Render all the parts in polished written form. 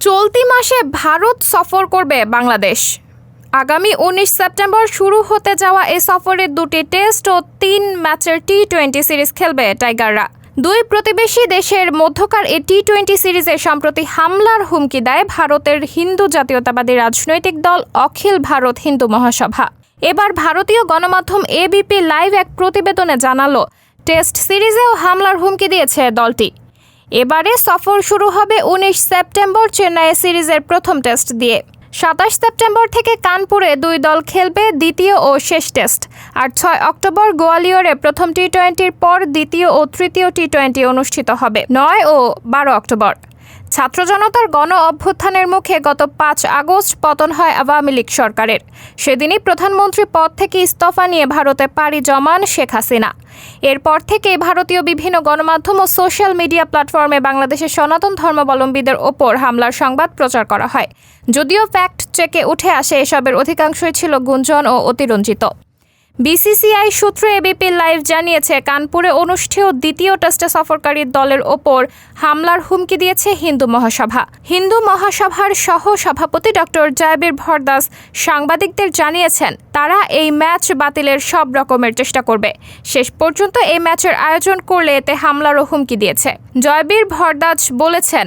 চলতি মাসে ভারত সফর করবে বাংলাদেশ। আগামী ১৯ সেপ্টেম্বর শুরু হতে যাওয়া এ সফরে ২টি টেস্ট ও ৩ ম্যাচের টি-২০ সিরিজ খেলবে টাইগাররা। দুই প্রতিবেশী দেশের মধ্যকার এই টি-২০ সিরিজে সম্প্রতি হামলার হুমকি দেয় ভারতের হিন্দু জাতীয়তাবাদী রাজনৈতিক দল অখিল ভারত হিন্দু মহাসভা। এবার ভারতীয় গণমাধ্যম এবিপি লাইভ এক প্রতিবেদনে জানালো, টেস্ট সিরিজেও হামলার হুমকি দিয়েছে দলটি। এবারে সফর শুরু হবে ১৯ সেপ্টেম্বর চেন্নাইয়ে সিরিজের প্রথম টেস্ট দিয়ে। ২৭ সেপ্টেম্বর থেকে কানপুরে দুই দল খেলবে দ্বিতীয় ও শেষ টেস্ট। আর ৬ অক্টোবর গোয়ালিয়রে প্রথম টি-২০-র পর দ্বিতীয় ও তৃতীয় টি-২০ অনুষ্ঠিত হবে ৯ ও ১২ অক্টোবর। ছাত্র জনতার গণ অভ্যুত্থানের মুখে গত ৫ আগস্ট পতন হয় আওয়ামী লীগ সরকারের। সেদিনই প্রধানমন্ত্রী পদ থেকে ইস্তফা নিয়ে ভারতে পাড়ি জমান শেখ হাসিনা। এরপর থেকে ভারতীয় বিভিন্ন গণমাধ্যম ও সোশ্যাল মিডিয়া প্ল্যাটফর্মে বাংলাদেশের সনাতন ধর্মাবলম্বীদের ওপর হামলার সংবাদ প্রচার করা হয়। যদিও ফ্যাক্ট চেকে উঠে আসে এসবের অধিকাংশই ছিল গুঞ্জন ও অতিরঞ্জিত। বিসিসিআই সূত্রে এবিপি লাইভ জানিয়েছে, কানপুরে অনুষ্ঠেয় দ্বিতীয় টেস্টে সফরকারী দলের ওপর হামলার হুমকি দিয়েছে হিন্দু মহাসভা। হিন্দু মহাসভার সহ সভাপতি ডক্টর জয়বীর ভরদাস সাংবাদিকদের জানিয়েছেন, তারা এই ম্যাচ বাতিলের সব রকমের চেষ্টা করবে। শেষ পর্যন্ত এই ম্যাচের আয়োজন করলে এতে হামলারও হুমকি দিয়েছে। জয়বীর ভরদাস বলেছেন,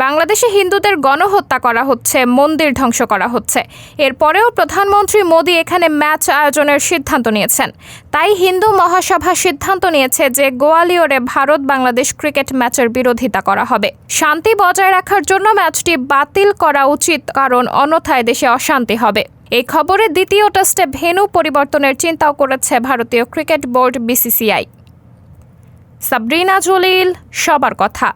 বাংলাদেশে হিন্দুদের গণহত্যা করা হচ্ছে, মন্দির ধ্বংস করা হচ্ছে। এরপরেও প্রধানমন্ত্রী মোদি এখানে ম্যাচ আয়োজনের সিদ্ধান্ত নিয়েছেন। তাই হিন্দু মহাসভা সিদ্ধান্ত নিয়েছে যে গোয়ালিয়রে ভারত বাংলাদেশ ক্রিকেট ম্যাচের বিরোধিতা করা হবে। শান্তি বজায় রাখার জন্য ম্যাচটি বাতিল করা উচিত, কারণ অন্যথায় দেশে অশান্তি হবে। এই খবরে দ্বিতীয় টেস্টে ভেন্যু পরিবর্তনের চিন্তাও করেছে ভারতীয় cricket board BCCI. Sabrina Jalil, সবার কথা।